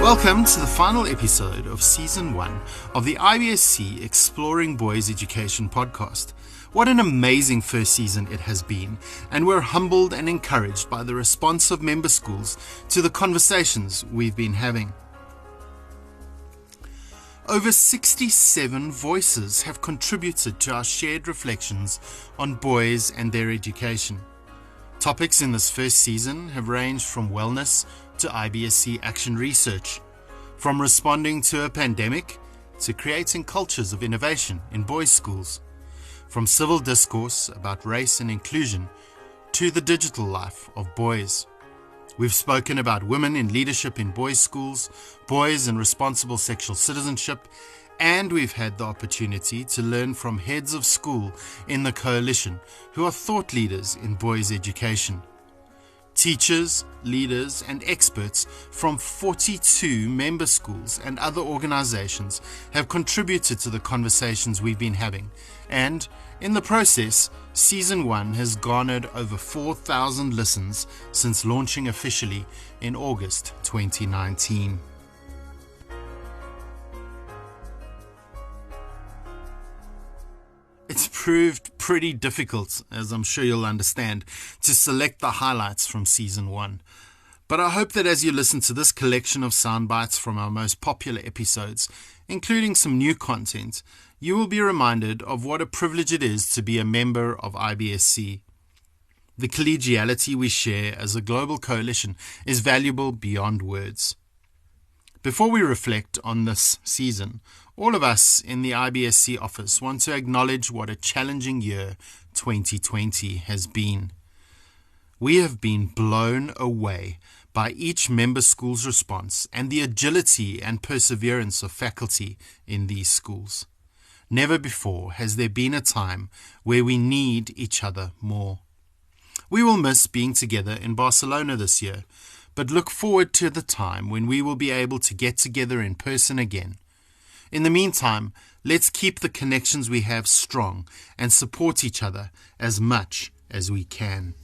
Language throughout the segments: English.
Welcome to the final episode of Season 1 of the IBSC Exploring Boys Education podcast. What an amazing first season it has been, and we're humbled and encouraged by the response of member schools to the conversations we've been having. Over 67 voices have contributed to our shared reflections on boys and their education. Topics in this first season have ranged from wellness to IBSC action research, from responding to a pandemic to creating cultures of innovation in boys' schools, from civil discourse about race and inclusion to the digital life of boys. We've spoken about women in leadership in boys' schools, boys and responsible sexual citizenship, and we've had the opportunity to learn from heads of school in the coalition who are thought leaders in boys' education. Teachers, leaders, and experts from 42 member schools and other organizations have contributed to the conversations we've been having, and in the process, Season 1 has garnered over 4,000 listens since launching officially in August 2019. It's proved pretty difficult, as I'm sure you'll understand, to select the highlights from Season 1. But I hope that as you listen to this collection of sound bites from our most popular episodes, including some new content, you will be reminded of what a privilege it is to be a member of IBSC. The collegiality we share as a global coalition is valuable beyond words. Before we reflect on this season, all of us in the IBSC office want to acknowledge what a challenging year 2020 has been. We have been blown away by each member school's response and the agility and perseverance of faculty in these schools. Never before has there been a time where we need each other more. We will miss being together in Barcelona this year, but look forward to the time when we will be able to get together in person again. In the meantime, let's keep the connections we have strong and support each other as much as we can.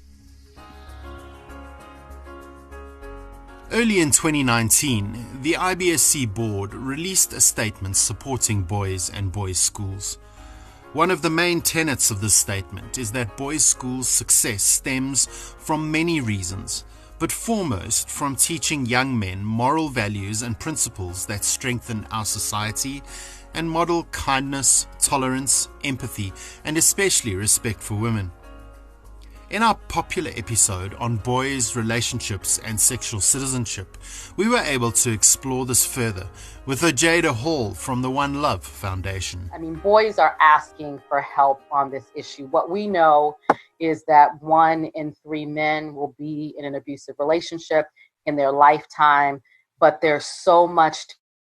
Early in 2019, the IBSC board released a statement supporting boys and boys' schools. One of the main tenets of this statement is that boys' schools' success stems from many reasons, but foremost from teaching young men moral values and principles that strengthen our society and model kindness, tolerance, empathy, and especially respect for women. In our popular episode on boys, relationships, and sexual citizenship, we were able to explore this further with Ojeda Hall from the One Love Foundation. Boys are asking for help on this issue. What we know is that 1 in 3 men will be in an abusive relationship in their lifetime, but there's so much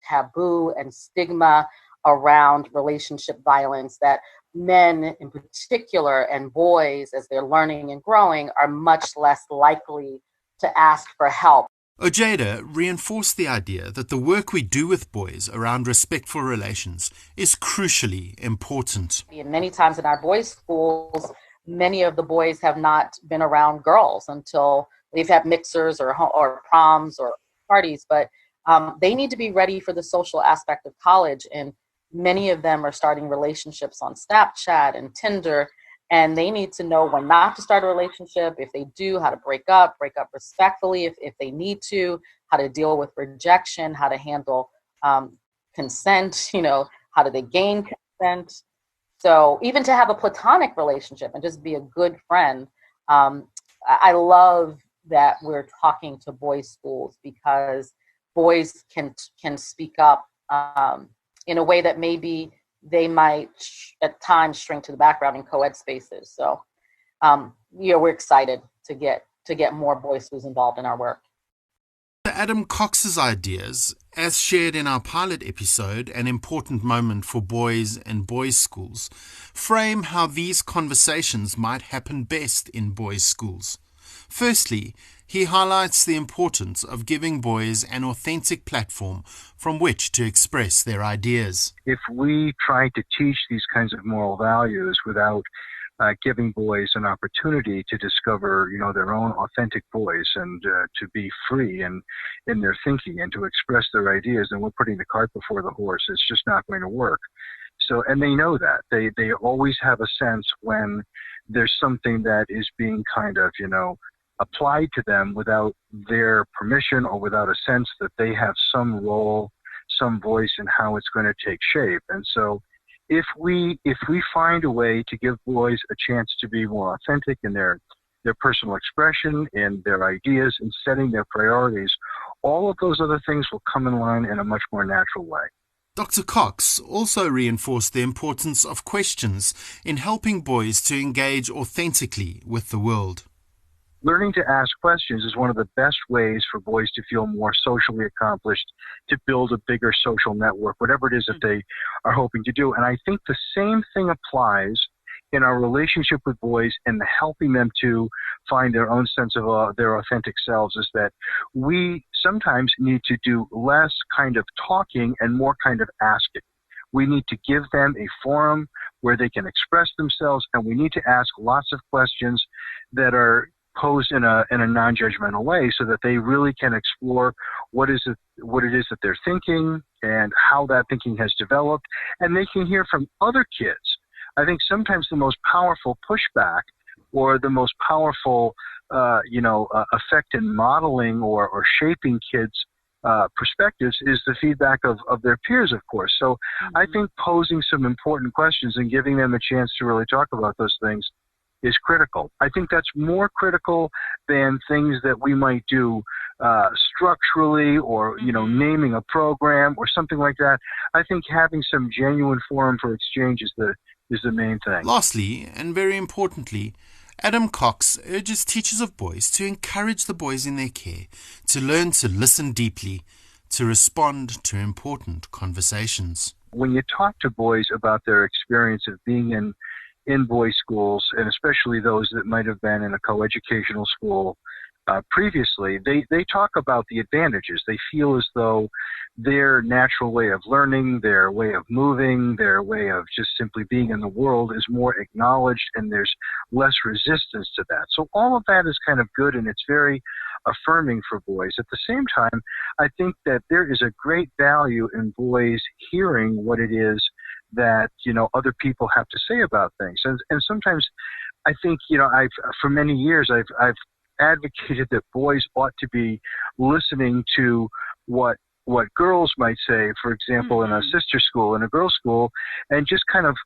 taboo and stigma around relationship violence that men in particular and boys, as they're learning and growing, are much less likely to ask for help. Ojeda reinforced the idea that the work we do with boys around respectful relations is crucially important. And many times in our boys' schools, many of the boys have not been around girls until they've had mixers or proms or parties, but they need to be ready for the social aspect of college. And many of them are starting relationships on Snapchat and Tinder, and they need to know when not to start a relationship. If they do, how to break up respectfully if they need to, how to deal with rejection, how to handle consent, how do they gain consent. So even to have a platonic relationship and just be a good friend, I love that we're talking to boys' schools because boys can speak up in a way that maybe they might at times shrink to the background in co-ed spaces. So, we're excited to get more boys schools involved in our work. Adam Cox's ideas, as shared in our pilot episode, An Important Moment for Boys and Boys Schools, frame how these conversations might happen best in boys' schools. Firstly, he highlights the importance of giving boys an authentic platform from which to express their ideas. If we try to teach these kinds of moral values without giving boys an opportunity to discover, their own authentic voice and to be free in their thinking and to express their ideas. And we're putting the cart before the horse. It's just not going to work. So, and they know that. They always have a sense when there's something that is being kind of, applied to them without their permission or without a sense that they have some role, some voice in how it's going to take shape. And so if we find a way to give boys a chance to be more authentic in their personal expression, in their ideas, in setting their priorities, all of those other things will come in line in a much more natural way. Dr. Cox also reinforced the importance of questions in helping boys to engage authentically with the world. Learning to ask questions is one of the best ways for boys to feel more socially accomplished, to build a bigger social network, whatever it is that they are hoping to do. And I think the same thing applies in our relationship with boys and helping them to find their own sense of their authentic selves, is that we sometimes need to do less kind of talking and more kind of asking. We need to give them a forum where they can express themselves, and we need to ask lots of questions that are posed in a non-judgmental way so that they really can explore what it is that they're thinking and how that thinking has developed, and they can hear from other kids. I think sometimes the most powerful pushback or the most powerful effect in modeling or shaping kids' perspectives is the feedback of their peers, of course. So I think posing some important questions and giving them a chance to really talk about those things is critical. I think that's more critical than things that we might do structurally or, naming a program or something like that. I think having some genuine forum for exchange is the main thing. Lastly, and very importantly, Adam Cox urges teachers of boys to encourage the boys in their care to learn to listen deeply, to respond to important conversations. When you talk to boys about their experience of being in boys' schools, and especially those that might have been in a coeducational school previously, they talk about the advantages. They feel as though their natural way of learning, their way of moving, their way of just simply being in the world is more acknowledged, and there's less resistance to that. So all of that is kind of good, and it's very affirming for boys. At the same time, I think that there is a great value in boys hearing what it is that, other people have to say about things. And sometimes I think, for many years, I've advocated that boys ought to be listening to what girls might say, for example, in a sister school, in a girls' school, and just kind of,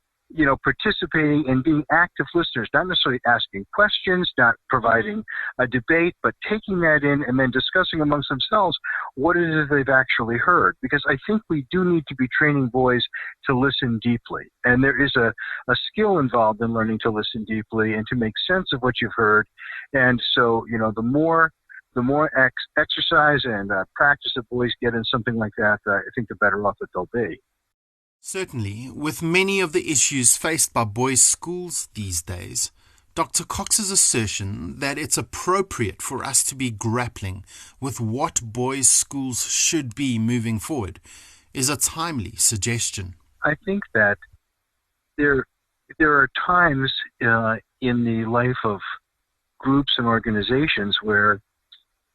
participating and being active listeners, not necessarily asking questions, not providing a debate, but taking that in and then discussing amongst themselves what it is they've actually heard. Because I think we do need to be training boys to listen deeply. And there is a skill involved in learning to listen deeply and to make sense of what you've heard. And so, the more exercise and practice that boys get in something like that, I think the better off that they'll be. Certainly, with many of the issues faced by boys' schools these days, Dr. Cox's assertion that it's appropriate for us to be grappling with what boys' schools should be moving forward is a timely suggestion. I think that there are times in the life of groups and organizations where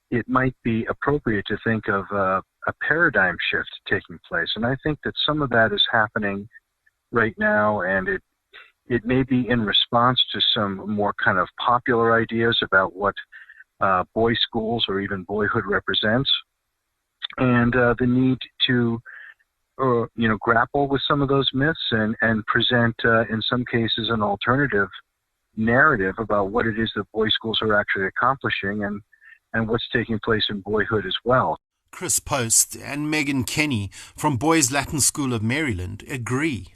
it might be appropriate to think of a paradigm shift taking place. And I think that some of that is happening right now, and it may be in response to some more kind of popular ideas about what boys' schools or even boyhood represents, and the need to grapple with some of those myths and present, in some cases, an alternative narrative about what it is that boys' schools are actually accomplishing and what's taking place in boyhood as well. Chris Post and Megan Kenny from Boys Latin School of Maryland agree.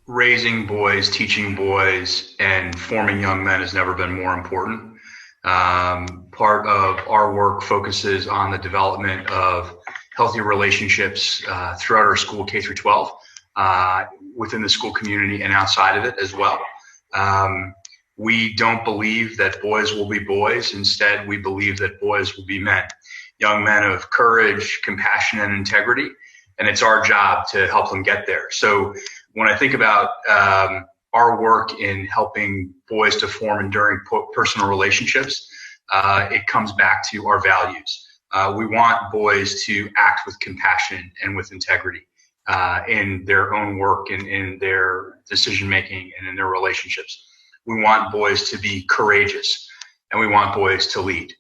Raising boys, teaching boys, and forming young men has never been more important. Part of our work focuses on the development of healthy relationships throughout our school, K through 12, within the school community and outside of it as well. We don't believe that boys will be boys. Instead, we believe that boys will be men, young men of courage, compassion, and integrity. And it's our job to help them get there. So when I think about our work in helping boys to form enduring personal relationships, it comes back to our values. We want boys to act with compassion and with integrity in their own work and in their decision making and in their relationships. We want boys to be courageous, and we want boys to lead.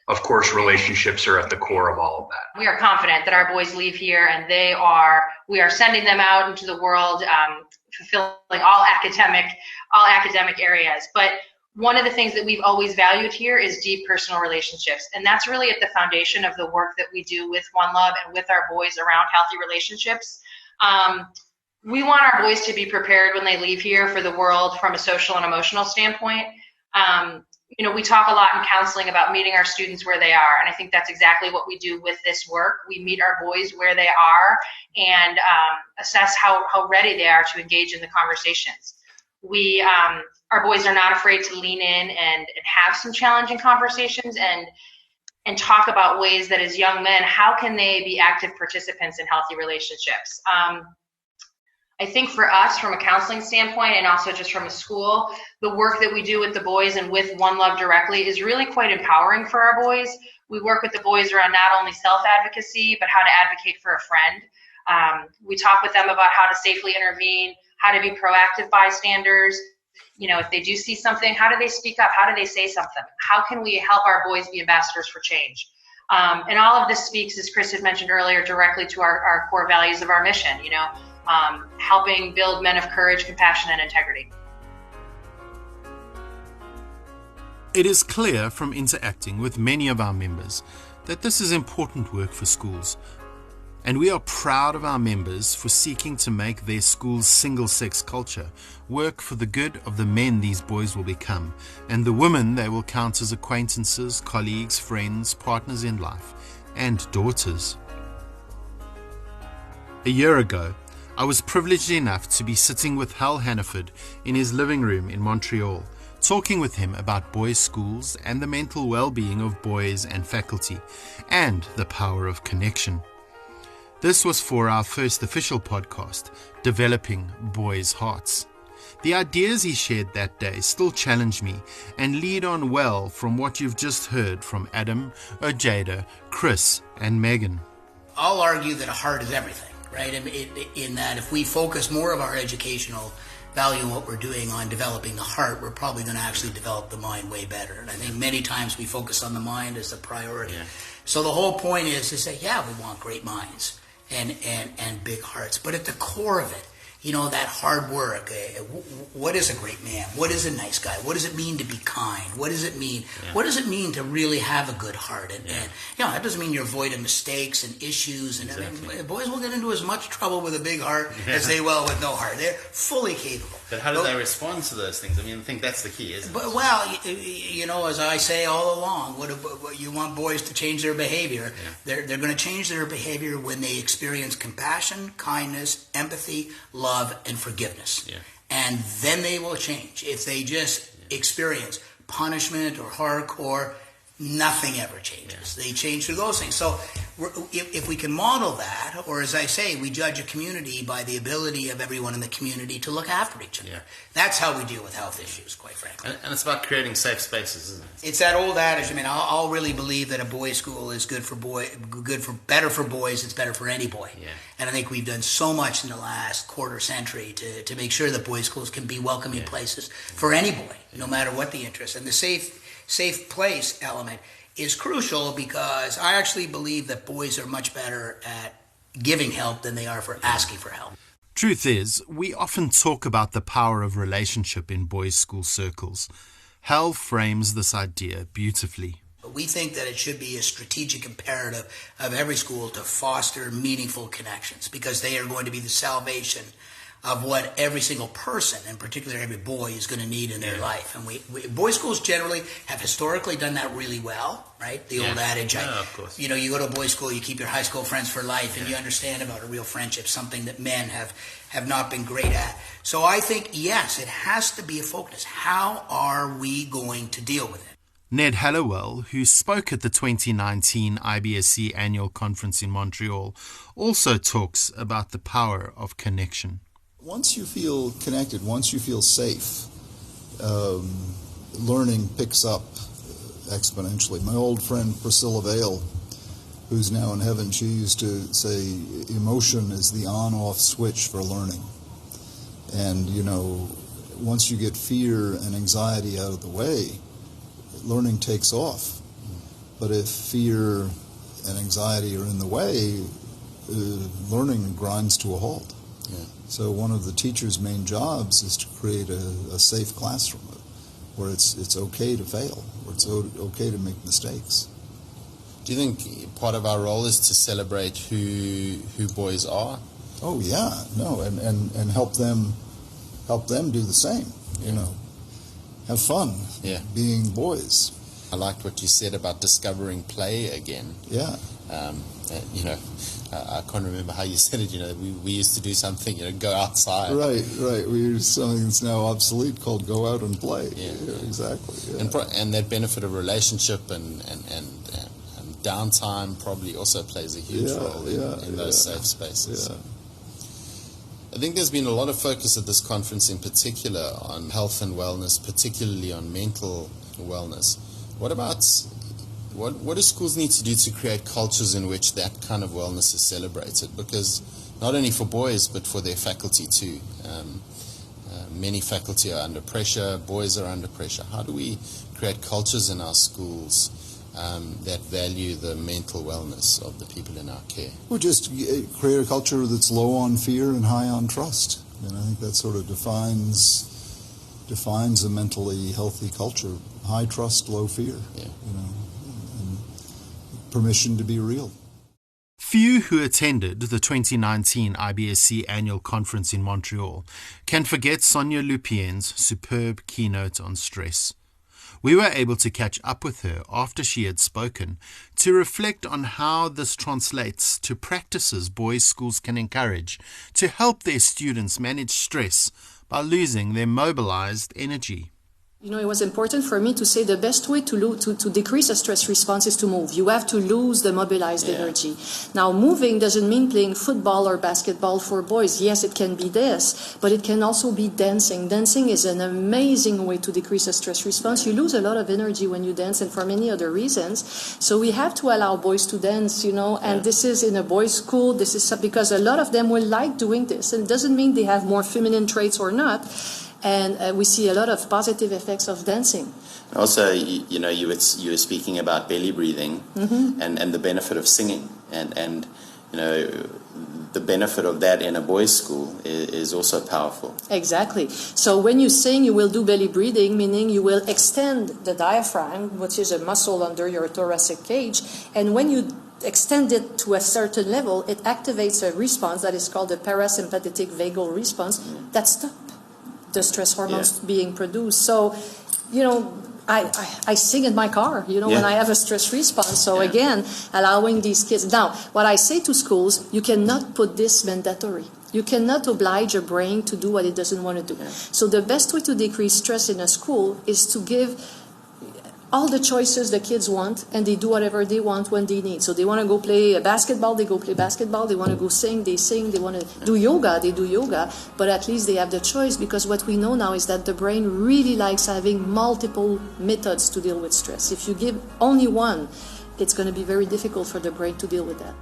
Of course, relationships are at the core of all of that. We are confident that our boys leave here and we are sending them out into the world, fulfilling all academic areas. But one of the things that we've always valued here is deep personal relationships. And that's really at the foundation of the work that we do with One Love and with our boys around healthy relationships. We want our boys to be prepared when they leave here for the world from a social and emotional standpoint. We talk a lot in counseling about meeting our students where they are, and I think that's exactly what we do with this work. We meet our boys where they are and assess how ready they are to engage in the conversations. Our boys are not afraid to lean in and have some challenging conversations and talk about ways that as young men, how can they be active participants in healthy relationships? I think for us, from a counseling standpoint and also just from a school, the work that we do with the boys and with One Love directly is really quite empowering for our boys. We work with the boys around not only self-advocacy, but how to advocate for a friend. We talk with them about how to safely intervene, how to be proactive bystanders. If they do see something, how do they speak up? How do they say something? How can we help our boys be ambassadors for change? And all of this speaks, as Chris had mentioned earlier, directly to our core values of our mission, helping build men of courage, compassion, and integrity. It is clear from interacting with many of our members that this is important work for schools. And we are proud of our members for seeking to make their school's single-sex culture work for the good of the men these boys will become and the women they will count as acquaintances, colleagues, friends, partners in life, and daughters. A year ago, I was privileged enough to be sitting with Hal Hannaford in his living room in Montreal, talking with him about boys' schools and the mental well-being of boys and faculty, and the power of connection. This was for our first official podcast, Developing Boys' Hearts. The ideas he shared that day still challenge me and lead on well from what you've just heard from Adam, Ojeda, Chris, and Megan. I'll argue that a heart is everything, right? In that if we focus more of our educational value in what we're doing on developing the heart, we're probably going to actually develop the mind way better. And I think many times we focus on the mind as the priority. Yeah. So the whole point is to say, yeah, we want great minds and big hearts. But at the core of it, that hard work. What is a great man? What is a nice guy? What does it mean to be kind? What does it mean? Yeah. What does it mean to really have a good heart? And that doesn't mean you're avoiding mistakes and issues. And exactly. Boys will get into as much trouble with a big heart as they will with no heart. They're fully capable. But how do they respond to those things? I think that's the key, isn't it? But, as I say all along, what you want boys to change their behavior. Yeah. They're going to change their behavior when they experience compassion, kindness, empathy, love, and forgiveness. Yeah. And then they will change. If they just experience punishment or hardcore, nothing ever changes. Yeah. They change through those things. So if we can model that, or as I say, we judge a community by the ability of everyone in the community to look after each other. Yeah. That's how we deal with health issues, quite frankly. And it's about creating safe spaces, isn't it? It's that old adage. I'll really believe that a boys' school is better for boys. It's better for any boy. Yeah. And I think we've done so much in the last quarter century to make sure that boys' schools can be welcoming places for any boy, no matter what the interest. And the safe place element is crucial because I actually believe that boys are much better at giving help than they are for asking for help. Truth is, we often talk about the power of relationship in boys' school circles. Hal frames this idea beautifully. We think that it should be a strategic imperative of every school to foster meaningful connections because they are going to be the salvation of what every single person, and particularly every boy, is going to need in their life. And boys' schools generally have historically done that really well, right? The old adage, of course. You go to a boys' school, you keep your high school friends for life, and you understand about a real friendship, something that men have not been great at. So I think, yes, it has to be a focus. How are we going to deal with it? Ned Hallowell, who spoke at the 2019 IBSC annual conference in Montreal, also talks about the power of connection. Once you feel connected, once you feel safe, learning picks up exponentially. My old friend Priscilla Vale, who's now in heaven, she used to say emotion is the on-off switch for learning. And, once you get fear and anxiety out of the way, learning takes off. But if fear and anxiety are in the way, learning grinds to a halt. Yeah. So one of the teacher's main jobs is to create a safe classroom where it's okay to fail, where it's okay to make mistakes. Do you think part of our role is to celebrate who boys are? Oh yeah, no, and help them do the same. Have fun. Yeah. Being boys. I liked what you said about discovering play again. Yeah. I can't remember how you said it. We used to do something. Go outside. Right. We use something that's now obsolete called go out and play. Yeah. Exactly. Yeah. And that benefit of relationship and downtime probably also plays a huge role in those safe spaces. Yeah. I think there's been a lot of focus at this conference in particular on health and wellness, particularly on mental wellness. What do schools need to do to create cultures in which that kind of wellness is celebrated? Because not only for boys, but for their faculty too. Many faculty are under pressure, boys are under pressure. How do we create cultures in our schools that value the mental wellness of the people in our care? Well, just create a culture that's low on fear and high on trust. And I think that sort of defines a mentally healthy culture. High trust, low fear. Yeah. And permission to be real. Few who attended the 2019 IBSC annual conference in Montreal can forget Sonia Lupien's superb keynote on stress. We were able to catch up with her after she had spoken to reflect on how this translates to practices boys' schools can encourage to help their students manage stress by losing their mobilized energy. It was important for me to say the best way to decrease a stress response is to move. You have to lose the mobilized energy. Now, moving doesn't mean playing football or basketball for boys. Yes, it can be this, but it can also be dancing. Dancing is an amazing way to decrease a stress response. You lose a lot of energy when you dance and for many other reasons. So we have to allow boys to dance, and this is in a boys' school. This is because a lot of them will like doing this. And it doesn't mean they have more feminine traits or not. And we see a lot of positive effects of dancing. Also, you were speaking about belly breathing and the benefit of singing. And the benefit of that in a boys' school is also powerful. Exactly. So when you sing, you will do belly breathing, meaning you will extend the diaphragm, which is a muscle under your thoracic cage. And when you extend it to a certain level, it activates a response that is called the parasympathetic vagal response that stops the stress hormones being produced. So, I sing in my car, when I have a stress response. So again, allowing these kids. Now, what I say to schools, you cannot put this mandatory. You cannot oblige a brain to do what it doesn't want to do. So the best way to decrease stress in a school is to give all the choices the kids want, and they do whatever they want when they need. So they want to go play basketball, they go play basketball. They want to go sing, they sing. They want to do yoga, they do yoga. But at least they have the choice, because what we know now is that the brain really likes having multiple methods to deal with stress. If you give only one, it's going to be very difficult for the brain to deal with that.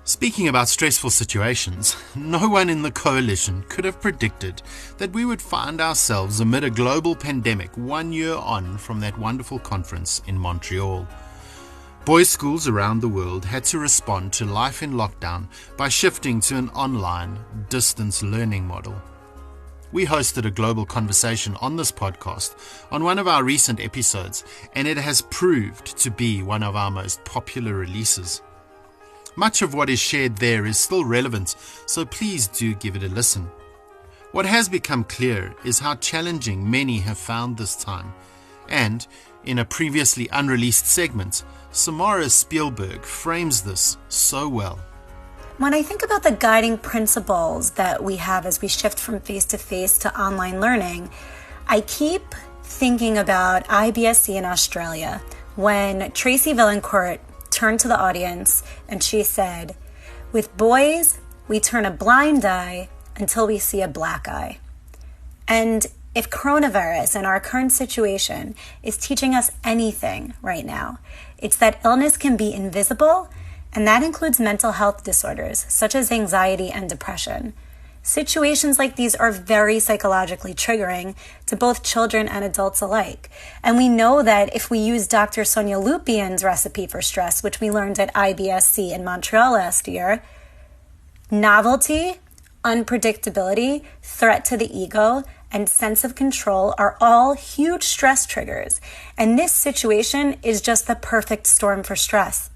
Speaking about stressful situations, no one in the coalition could have predicted that we would find ourselves amid a global pandemic 1 year on from that wonderful conference in Montreal. Boys' schools around the world had to respond to life in lockdown by shifting to an online, distance learning model. We hosted a global conversation on this podcast on one of our recent episodes, and it has proved to be one of our most popular releases. Much of what is shared there is still relevant, so please do give it a listen. What has become clear is how challenging many have found this time, and in a previously unreleased segment, Samara Spielberg frames this so well. When I think about the guiding principles that we have as we shift from face-to-face to online learning, I keep thinking about IBSC in Australia when Tracy Vaillancourt turned to the audience and she said, "With boys, we turn a blind eye until we see a black eye." And if coronavirus and our current situation is teaching us anything right now, it's that illness can be invisible, and that includes mental health disorders such as anxiety and depression. Situations like these are very psychologically triggering to both children and adults alike. And we know that if we use Dr. Sonia Lupien's recipe for stress, which we learned at IBSC in Montreal last year, novelty, unpredictability, threat to the ego, and sense of control are all huge stress triggers. And this situation is just the perfect storm for stress.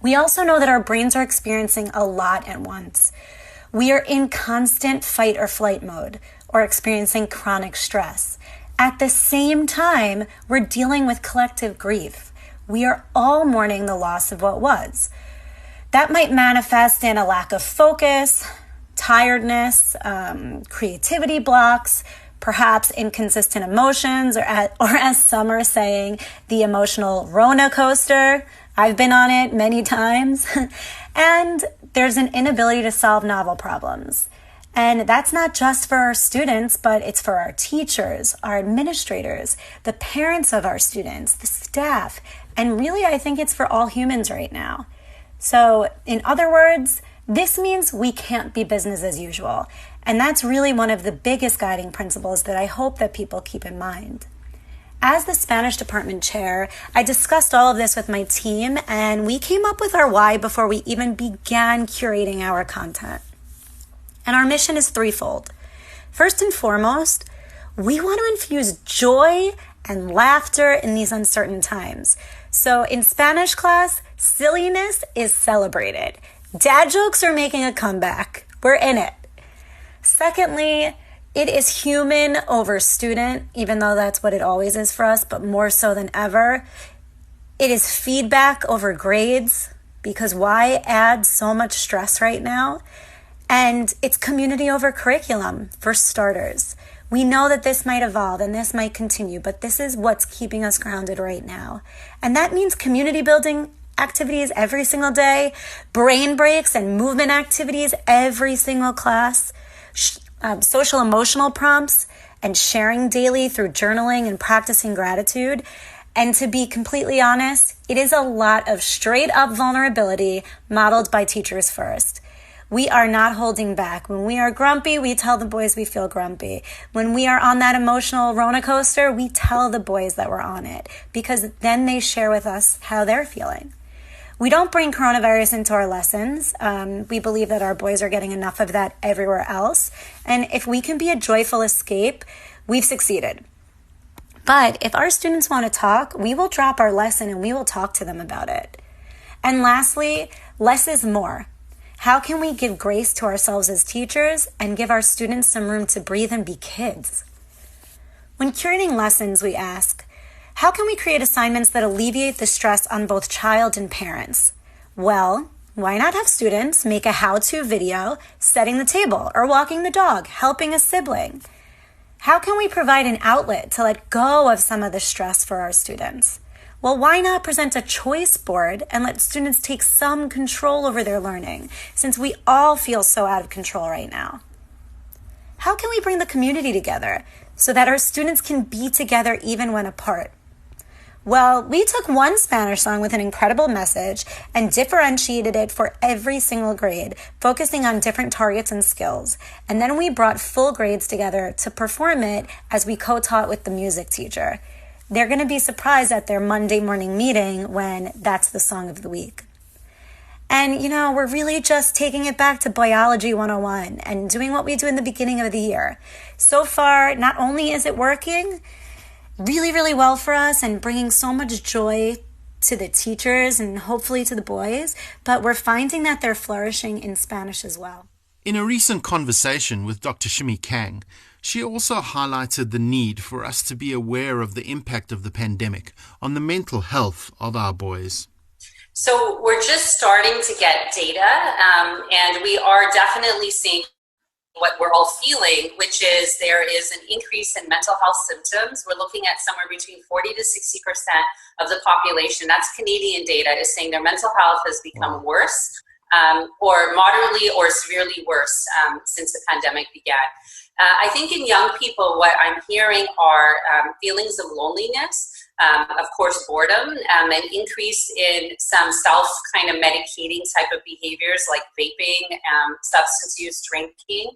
We also know that our brains are experiencing a lot at once. We are in constant fight or flight mode or experiencing chronic stress. At the same time, we're dealing with collective grief. We are all mourning the loss of what was. That might manifest in a lack of focus, tiredness, creativity blocks, perhaps inconsistent emotions, or as some are saying, the emotional roller coaster. I've been on it many times. And there's an inability to solve novel problems. And that's not just for our students, but it's for our teachers, our administrators, the parents of our students, the staff. And really, I think it's for all humans right now. So in other words, this means we can't be business as usual. And that's really one of the biggest guiding principles that I hope that people keep in mind. As the Spanish department chair, I discussed all of this with my team, and we came up with our why before we even began curating our content. And our mission is threefold. First and foremost, we want to infuse joy and laughter in these uncertain times. So in Spanish class, silliness is celebrated. Dad jokes are making a comeback. We're in it. Secondly, it is human over student, even though that's what it always is for us, but more so than ever. It is feedback over grades, because why add so much stress right now? And it's community over curriculum, for starters. We know that this might evolve and this might continue, but this is what's keeping us grounded right now. And that means community building activities every single day, brain breaks and movement activities every single class, social emotional prompts, and sharing daily through journaling and practicing gratitude. And to be completely honest, it is a lot of straight up vulnerability modeled by teachers first. We are not holding back. When we are grumpy, we tell the boys we feel grumpy. When we are on that emotional roller coaster, we tell the boys that we're on it, because then they share with us how they're feeling. We don't bring coronavirus into our lessons. We believe that our boys are getting enough of that everywhere else. And if we can be a joyful escape, we've succeeded. But if our students want to talk, we will drop our lesson and we will talk to them about it. And lastly, less is more. How can we give grace to ourselves as teachers and give our students some room to breathe and be kids? When curating lessons, we ask, how can we create assignments that alleviate the stress on both child and parents? Well, why not have students make a how-to video setting the table or walking the dog, helping a sibling? How can we provide an outlet to let go of some of the stress for our students? Well, why not present a choice board and let students take some control over their learning, since we all feel so out of control right now? How can we bring the community together so that our students can be together even when apart? Well, we took one Spanish song with an incredible message and differentiated it for every single grade, focusing on different targets and skills. And then we brought full grades together to perform it as we co-taught with the music teacher. They're going to be surprised at their Monday morning meeting when that's the song of the week. And, we're really just taking it back to Biology 101 and doing what we do in the beginning of the year. So far, not only is it working really, really well for us and bringing so much joy to the teachers and hopefully to the boys, but we're finding that they're flourishing in Spanish as well. In a recent conversation with Dr. Shimi Kang, she also highlighted the need for us to be aware of the impact of the pandemic on the mental health of our boys. So we're just starting to get data, and we are definitely seeing what we're all feeling, which is there is an increase in mental health symptoms. We're looking at somewhere between 40 to 60% of the population, that's Canadian data, is saying their mental health has become worse, or moderately or severely worse since the pandemic began. I think in young people, what I'm hearing are feelings of loneliness, of course, boredom, an increase in some self kind of medicating type of behaviors like vaping, substance use, drinking.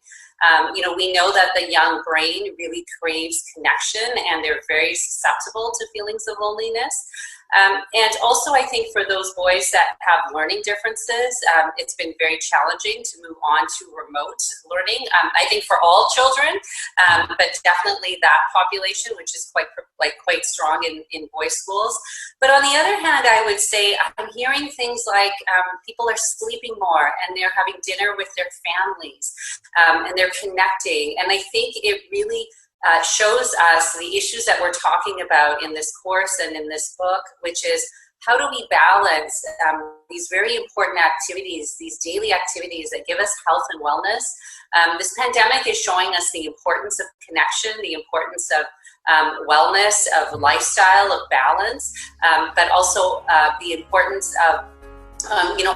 We know that the young brain really craves connection, and they're very susceptible to feelings of loneliness. And also, I think for those boys that have learning differences, it's been very challenging to move on to remote learning. I think for all children, but definitely that population, which is quite strong in boys' schools. But on the other hand, I would say I'm hearing things like people are sleeping more, and they're having dinner with their families, and they're connecting. And I think it really shows us the issues that we're talking about in this course and in this book, which is how do we balance these very important activities, these daily activities that give us health and wellness. This pandemic is showing us the importance of connection, the importance of wellness, of lifestyle, of balance, but also the importance of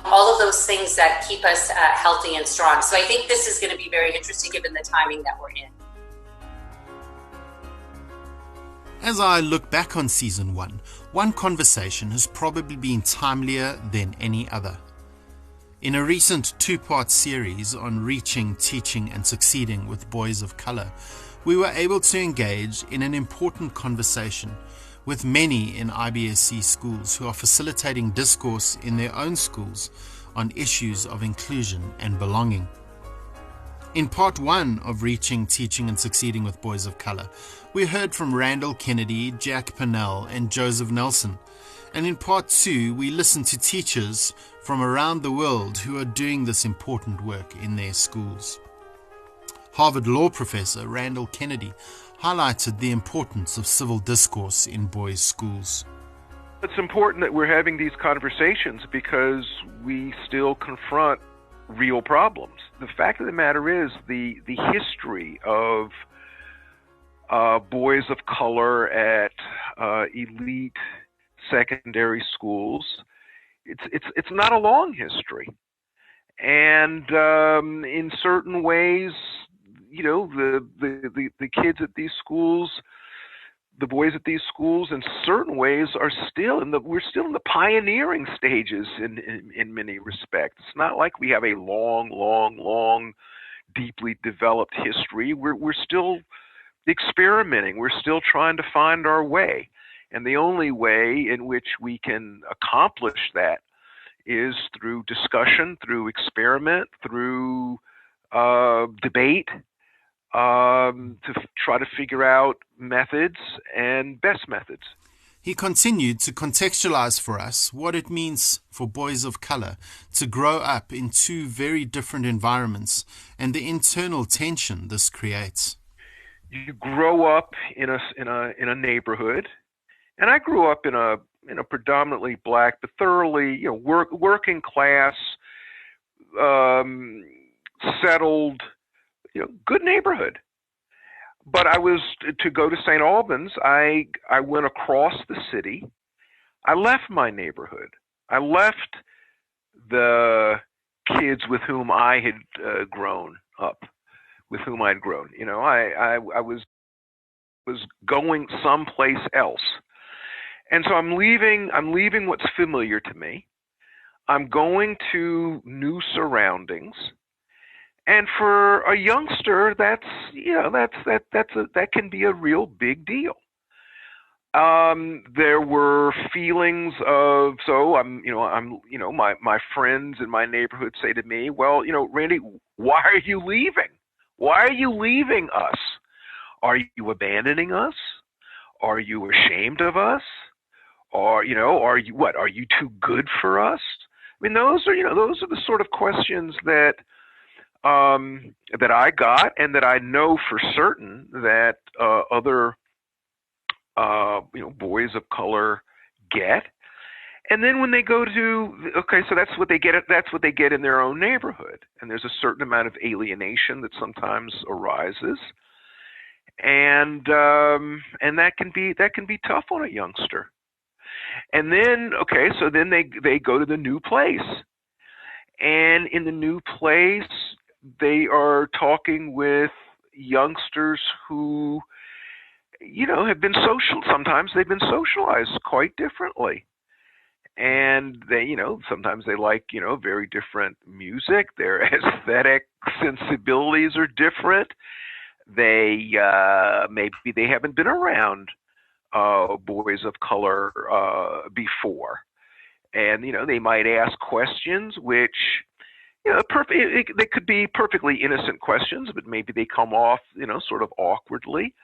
all of those things that keep us healthy and strong. So I think this is going to be very interesting given the timing that we're in. As I look back on season one conversation has probably been timelier than any other. In a recent 2-part series on reaching, teaching and succeeding with boys of color, we were able to engage in an important conversation with many in IBSC schools who are facilitating discourse in their own schools on issues of inclusion and belonging. In part 1 of Reaching, Teaching and Succeeding with Boys of Color, we heard from Randall Kennedy, Jack Pennell and Joseph Nelson. And in part 2, we listened to teachers from around the world who are doing this important work in their schools. Harvard Law professor Randall Kennedy highlighted the importance of civil discourse in boys' schools. It's important that we're having these conversations because we still confront real problems. The fact of the matter is the history of boys of color at elite secondary schools, it's not a long history. And in certain ways, the kids at these schools, the boys at these schools, in certain ways, we're still in the pioneering stages in many respects. It's not like we have a long, deeply developed history. We're still experimenting. We're still trying to find our way. And the only way in which we can accomplish that is through discussion, through experiment, through debate, to try to figure out methods and best methods. He continued to contextualize for us what it means for boys of color to grow up in two very different environments and the internal tension this creates. You grow up in a neighborhood, and I grew up in a predominantly black but thoroughly working class, settled, good neighborhood. But I was to go to St. Albans. I went across the city. I left my neighborhood. I left the kids with whom I had grown up, with whom I'd grown. I was going someplace else, and so I'm leaving what's familiar to me. I'm going to new surroundings. And for a youngster, that can be a real big deal. There were feelings of my friends in my neighborhood say to me, "Well, Randy, why are you leaving? Why are you leaving us? Are you abandoning us? Are you ashamed of us? Or are you too good for us?" I mean, those are the sort of questions that I got, and that I know for certain that other boys of color get. And then when they go to, okay, so that's what they get. That's what they get in their own neighborhood, and there's a certain amount of alienation that sometimes arises, and that can be tough on a youngster. And then, okay, so then they go to the new place, and in the new place, they are talking with youngsters who, have been sometimes they've been socialized quite differently. And they, sometimes they like, very different music. Their aesthetic sensibilities are different. They, maybe they haven't been around boys of color before. And, they might ask questions which, they could be perfectly innocent questions, but maybe they come off, sort of awkwardly.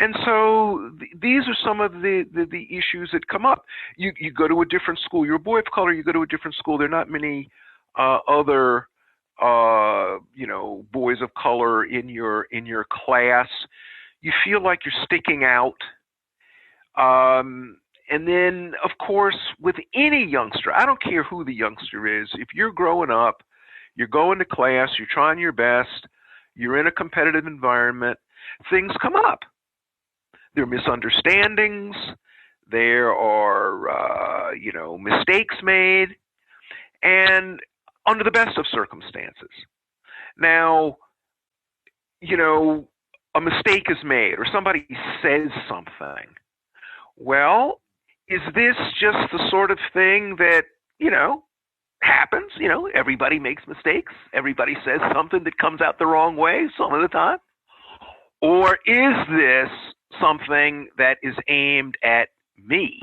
And so these are some of the issues that come up. You go to a different school. You're a boy of color. You go to a different school. There are not many other boys of color in your class. You feel like you're sticking out. And then, of course, with any youngster, I don't care who the youngster is. If you're growing up, you're going to class, you're trying your best, you're in a competitive environment, things come up. There are misunderstandings, there are, mistakes made, and under the best of circumstances. Now, a mistake is made or somebody says something. Well, is this just the sort of thing that, happens? Everybody makes mistakes. Everybody says something that comes out the wrong way some of the time. Or is this something that is aimed at me?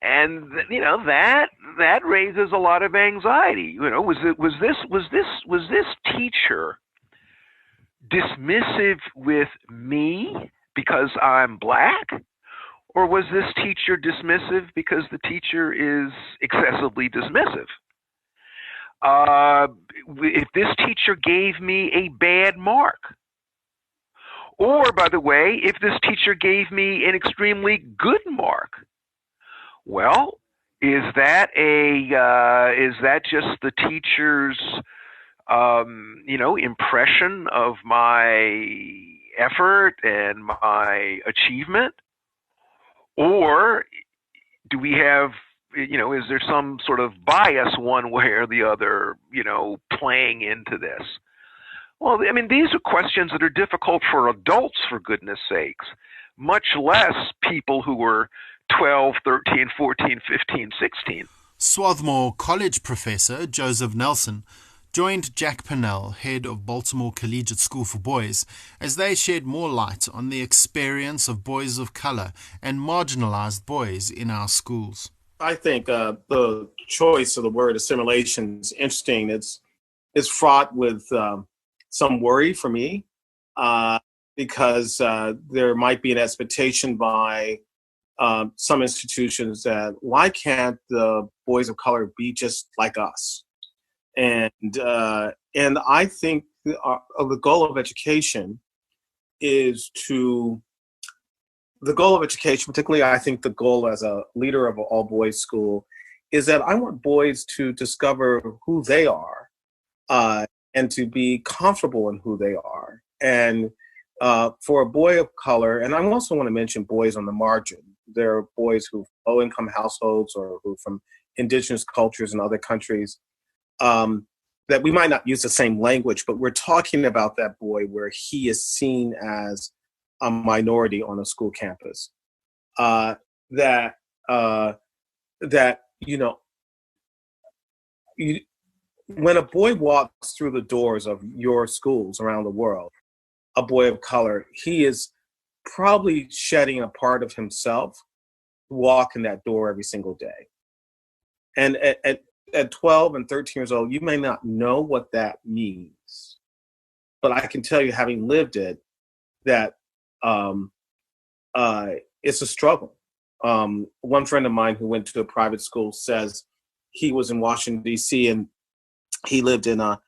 And that raises a lot of anxiety. Was this teacher dismissive with me because I'm black? Or was this teacher dismissive because the teacher is excessively dismissive? If this teacher gave me a bad mark, or, by the way, if this teacher gave me an extremely good mark, well, is that just the teacher's, impression of my effort and my achievement? Or do we have, is there some sort of bias one way or the other, playing into this? Well, these are questions that are difficult for adults, for goodness sakes, much less people who were 12, 13, 14, 15, 16. Swarthmore College professor Joseph Nelson joined Jack Pennell, head of Baltimore Collegiate School for Boys, as they shed more light on the experience of boys of color and marginalized boys in our schools. I think the choice of the word assimilation is interesting. It's fraught with some worry for me because there might be an expectation by some institutions that why can't the boys of color be just like us? And I think the goal of education is particularly I think the goal as a leader of an all boys school is that I want boys to discover who they are and to be comfortable in who they are. And for a boy of color, and I also want to mention boys on the margin. There are boys who low income households or who from indigenous cultures in other countries. That we might not use the same language, but we're talking about that boy where he is seen as a minority on a school campus. When a boy walks through the doors of your schools around the world, a boy of color, he is probably shedding a part of himself to walk in that door every single day. And at 12 and 13 years old, you may not know what that means, but I can tell you, having lived it, that it's a struggle. One friend of mine who went to a private school says he was in Washington, D.C., and he lived in a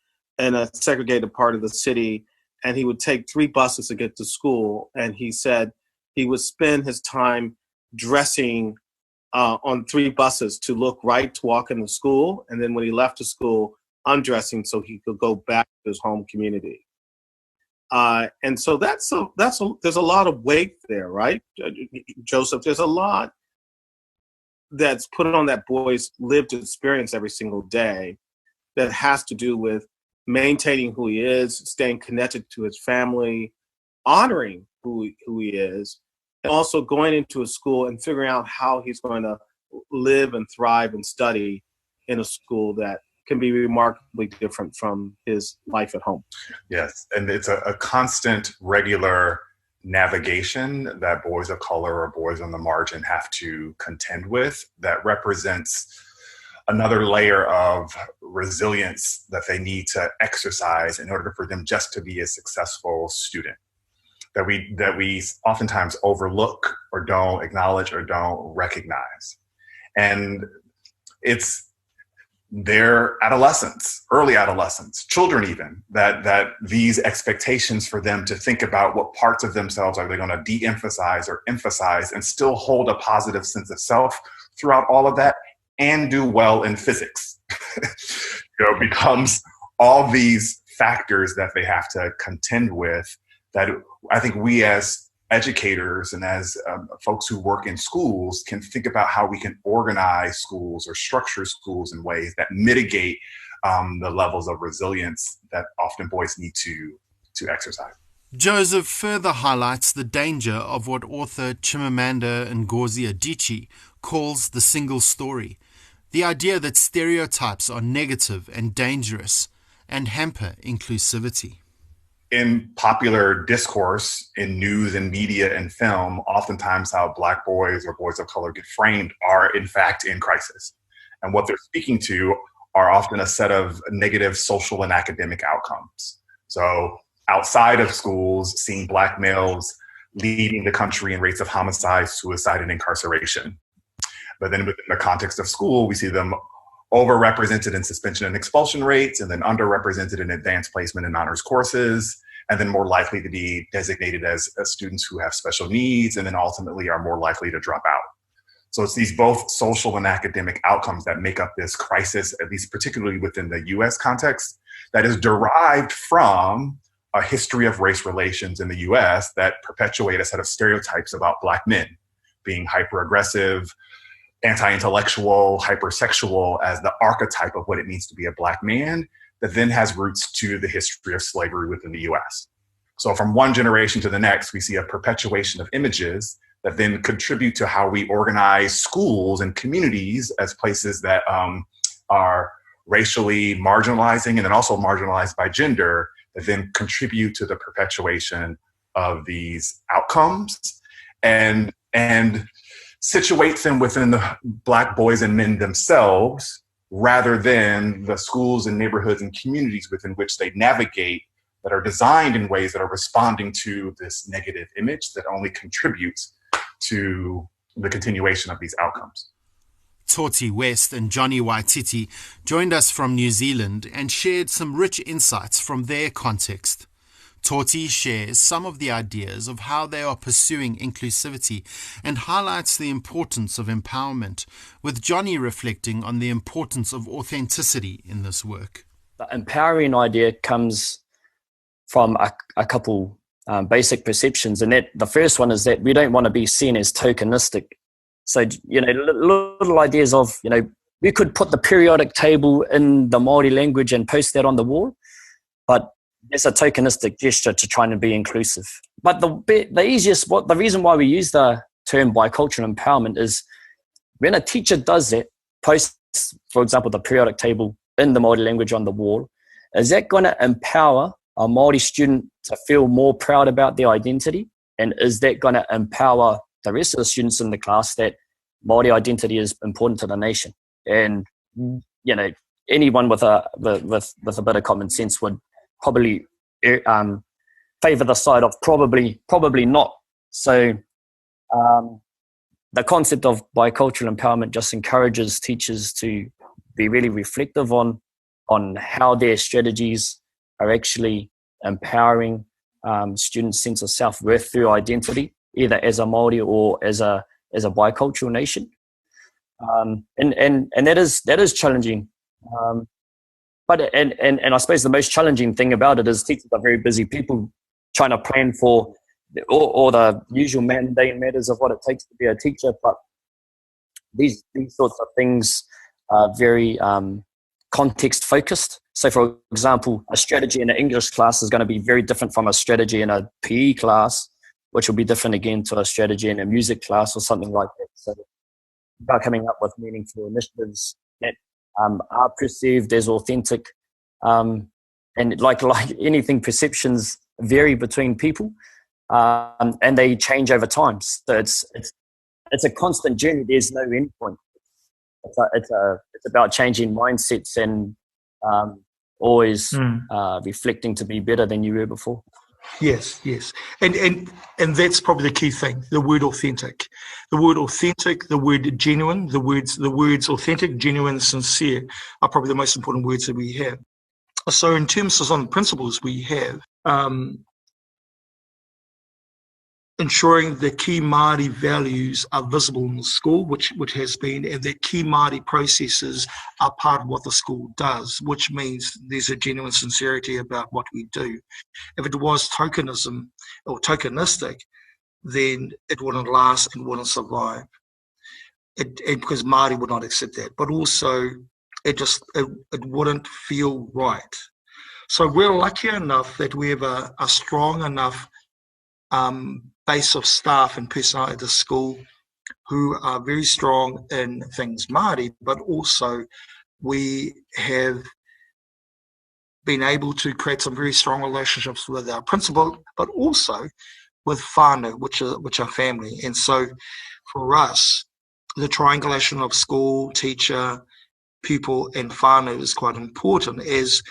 segregated part of the city, and he would take 3 buses to get to school, and he said he would spend his time dressing on 3 buses to look right to walk into school, and then when he left the school, undressing so he could go back to his home community. And so there's a lot of weight there, right, Joseph? There's a lot that's put on that boy's lived experience every single day that has to do with maintaining who he is, staying connected to his family, honoring who he is, and also going into a school and figuring out how he's going to live and thrive and study in a school that can be remarkably different from his life at home. Yes, and it's a constant, regular navigation that boys of color or boys on the margin have to contend with that represents another layer of resilience that they need to exercise in order for them just to be a successful student. That we oftentimes overlook or don't acknowledge or don't recognize. And it's their adolescents, early adolescents, children even, that these expectations for them to think about what parts of themselves are they going to de-emphasize or emphasize and still hold a positive sense of self throughout all of that and do well in physics. Becomes all these factors that they have to contend with that I think we as educators and as folks who work in schools can think about how we can organize schools or structure schools in ways that mitigate the levels of resilience that often boys need to exercise. Joseph further highlights the danger of what author Chimamanda Ngozi Adichie calls the single story, the idea that stereotypes are negative and dangerous and hamper inclusivity. In popular discourse, in news and media and film, oftentimes how Black boys or boys of color get framed are in fact in crisis. And what they're speaking to are often a set of negative social and academic outcomes. So outside of schools, seeing Black males leading the country in rates of homicide, suicide, and incarceration. But then within the context of school, we see them overrepresented in suspension and expulsion rates, and then underrepresented in advanced placement and honors courses, and then more likely to be designated as students who have special needs, and then ultimately are more likely to drop out. So it's these both social and academic outcomes that make up this crisis, at least particularly within the US context, that is derived from a history of race relations in the US that perpetuate a set of stereotypes about Black men being hyper-aggressive, anti-intellectual, hypersexual as the archetype of what it means to be a Black man that then has roots to the history of slavery within the US. So from one generation to the next, we see a perpetuation of images that then contribute to how we organize schools and communities as places that are racially marginalizing and then also marginalized by gender that then contribute to the perpetuation of these outcomes and situates them within the Black boys and men themselves rather than the schools and neighborhoods and communities within which they navigate that are designed in ways that are responding to this negative image that only contributes to the continuation of these outcomes. Toti West and Johnny Waititi joined us from New Zealand and shared some rich insights from their context. Toti shares some of the ideas of how they are pursuing inclusivity and highlights the importance of empowerment, with Johnny reflecting on the importance of authenticity in this work. The empowering idea comes from a couple basic perceptions, and that the first one is that we don't want to be seen as tokenistic. So, little ideas of, we could put the periodic table in the Māori language and post that on the wall, but it's a tokenistic gesture to try and be inclusive. But the reason why we use the term bicultural empowerment is when a teacher does that, posts, for example, the periodic table in the Māori language on the wall, is that going to empower a Māori student to feel more proud about their identity? And is that going to empower the rest of the students in the class that Māori identity is important to the nation? And, anyone with a bit of common sense would probably favor the side of probably not. So the concept of bicultural empowerment just encourages teachers to be really reflective on how their strategies are actually empowering students' sense of self-worth through identity, either as a Māori or as a bicultural nation. And that is challenging. But I suppose the most challenging thing about it is teachers are very busy people trying to plan for all the usual mundane matters of what it takes to be a teacher. But these sorts of things are very context focused. So, for example, a strategy in an English class is going to be very different from a strategy in a PE class, which will be different again to a strategy in a music class or something like that. So, about coming up with meaningful initiatives that are perceived as authentic, and like anything, perceptions vary between people, and they change over time. So it's a constant journey. There's no end point. It's about changing mindsets and always reflecting to be better than you were before. Yes, and that's probably the key thing. The word authentic, the word genuine, the words authentic, genuine, sincere are probably the most important words that we have. So, in terms of some of the principles we have, ensuring the key Māori values are visible in the school, which has been, and that key Māori processes are part of what the school does, which means there's a genuine sincerity about what we do. If it was tokenism or tokenistic, then it wouldn't last and wouldn't survive. Because Māori would not accept that, but also it wouldn't feel right. So we're lucky enough that we have a strong enough base of staff and personnel at the school who are very strong in things Māori, but also we have been able to create some very strong relationships with our principal, but also with whānau, which are family. And so for us, the triangulation of school, teacher, pupil, and whānau is quite important, as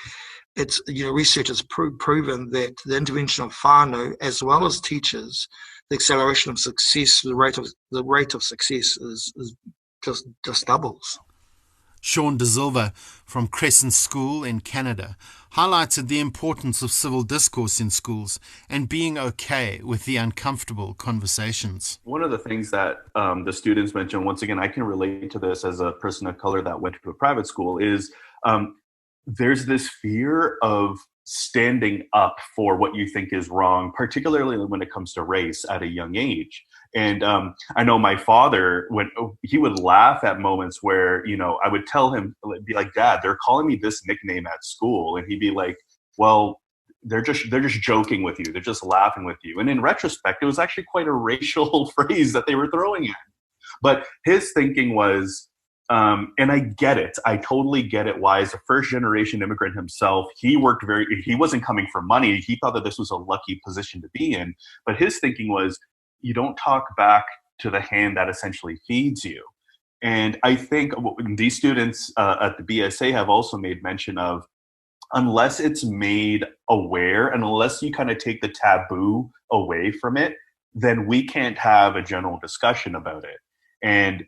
it's, research has proven that the intervention of whānau as well as teachers, the acceleration of success, the rate of success is just doubles. Sean De Silva from Crescent School in Canada highlighted the importance of civil discourse in schools and being okay with the uncomfortable conversations. One of the things that the students mentioned, once again, I can relate to this as a person of color that went to a private school, is there's this fear of standing up for what you think is wrong, particularly when it comes to race at a young age. And I know my father, when he would laugh at moments where, I would tell him, be like, Dad, they're calling me this nickname at school. And he'd be like, well, they're just joking with you. They're just laughing with you. And in retrospect, it was actually quite a racial phrase that they were throwing at. But his thinking was, and I get it. I totally get it. Why, as a first generation immigrant himself, he wasn't coming for money. He thought that this was a lucky position to be in. But his thinking was, you don't talk back to the hand that essentially feeds you. And I think these students at the BSA have also made mention of, unless it's made aware and unless you kind of take the taboo away from it, then we can't have a general discussion about it. And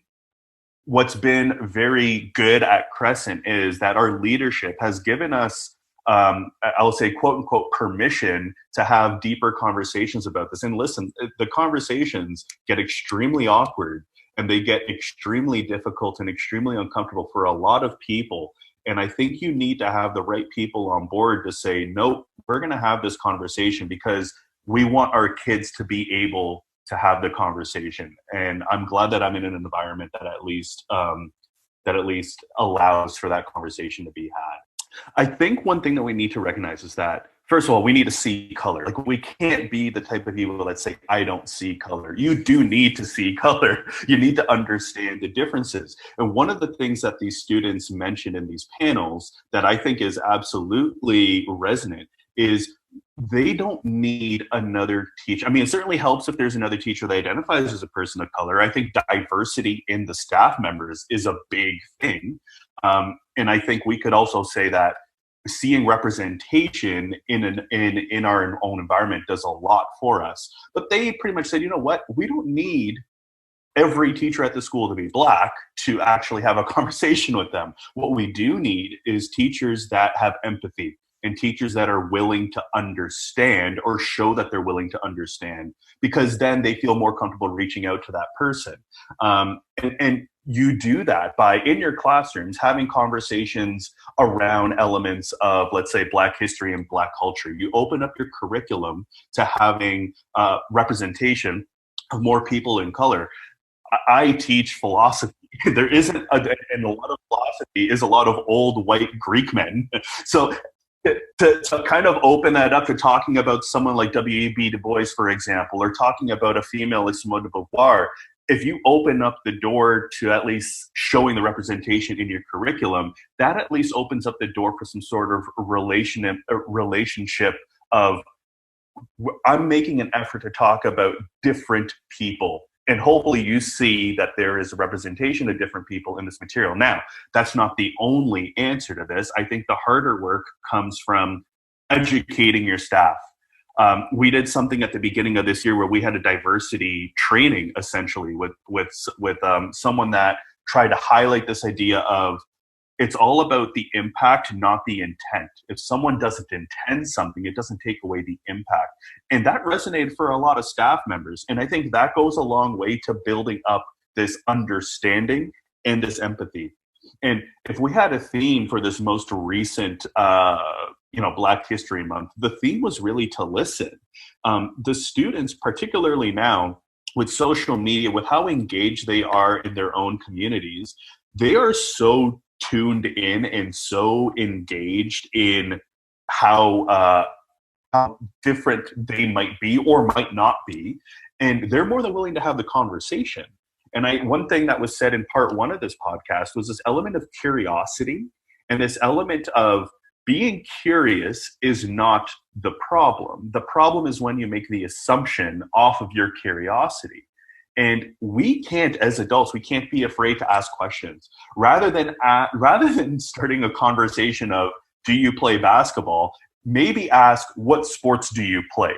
what's been very good at Crescent is that our leadership has given us, I'll say, quote unquote, permission to have deeper conversations about this. And listen, the conversations get extremely awkward and they get extremely difficult and extremely uncomfortable for a lot of people. And I think you need to have the right people on board to say, nope, we're going to have this conversation because we want our kids to be able to have the conversation. And I'm glad that I'm in an environment that at least allows for that conversation to be had. I think one thing that we need to recognize is that, first of all, we need to see color. Like, we can't be the type of people that say, I don't see color. You do need to see color. You need to understand the differences. And one of the things that these students mentioned in these panels that I think is absolutely resonant is they don't need another teacher. I mean, it certainly helps if there's another teacher that identifies as a person of color. I think diversity in the staff members is a big thing. And I think we could also say that seeing representation in our own environment does a lot for us. But they pretty much said, you know what, we don't need every teacher at the school to be Black to actually have a conversation with them. What we do need is teachers that have empathy and teachers that are willing to understand or show that they're willing to understand, because then they feel more comfortable reaching out to that person. And you do that by, in your classrooms, having conversations around elements of, let's say, Black history and Black culture. You open up your curriculum to having representation of more people in color. I teach philosophy. There isn't, and a lot of philosophy is a lot of old white Greek men. So to kind of open that up to talking about someone like W.E.B. Du Bois, for example, or talking about a female like Simone de Beauvoir, if you open up the door to at least showing the representation in your curriculum, that at least opens up the door for some sort of relationship of, I'm making an effort to talk about different people. And hopefully you see that there is a representation of different people in this material. Now, that's not the only answer to this. I think the harder work comes from educating your staff. We did something at the beginning of this year where we had a diversity training, essentially, with someone that tried to highlight this idea of, it's all about the impact, not the intent. If someone doesn't intend something, it doesn't take away the impact. And that resonated for a lot of staff members. And I think that goes a long way to building up this understanding and this empathy. And if we had a theme for this most recent, Black History Month, the theme was really to listen. The students, particularly now with social media, with how engaged they are in their own communities, they are so tuned in and so engaged in how different they might be or might not be, and they're more than willing to have the conversation. And one thing that was said in part one of this podcast was this element of curiosity, and this element of being curious is not the problem. The problem is when you make the assumption off of your curiosity. And we can't, as adults, we can't be afraid to ask questions. Rather than starting a conversation of, do you play basketball? Maybe ask, what sports do you play?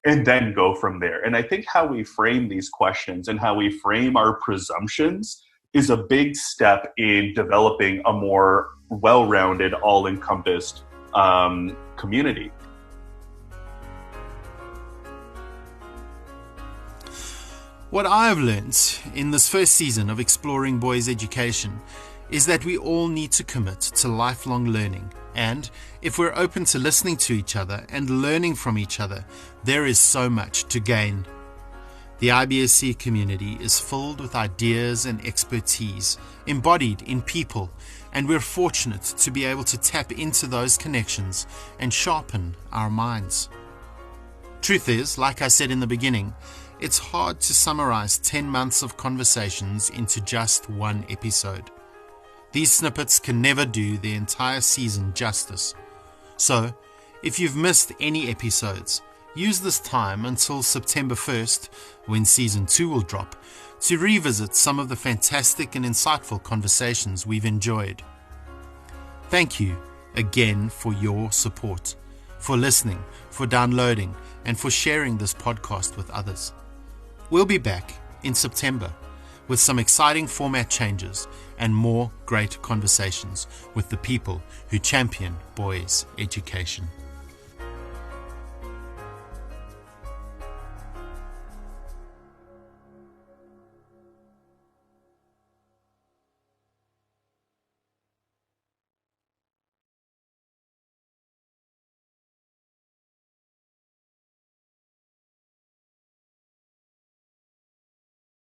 And then go from there. And I think how we frame these questions and how we frame our presumptions is a big step in developing a more well-rounded, all-encompassed community. What I've learned in this first season of Exploring Boys Education is that we all need to commit to lifelong learning. And if we're open to listening to each other and learning from each other, there is so much to gain. The IBSC community is filled with ideas and expertise embodied in people, and we're fortunate to be able to tap into those connections and sharpen our minds. Truth is, like I said in the beginning, it's hard to summarize 10 months of conversations into just one episode. These snippets can never do the entire season justice. So, if you've missed any episodes, use this time until September 1st, when Season 2 will drop, to revisit some of the fantastic and insightful conversations we've enjoyed. Thank you again for your support, for listening, for downloading, and for sharing this podcast with others. We'll be back in September with some exciting format changes and more great conversations with the people who champion boys' education.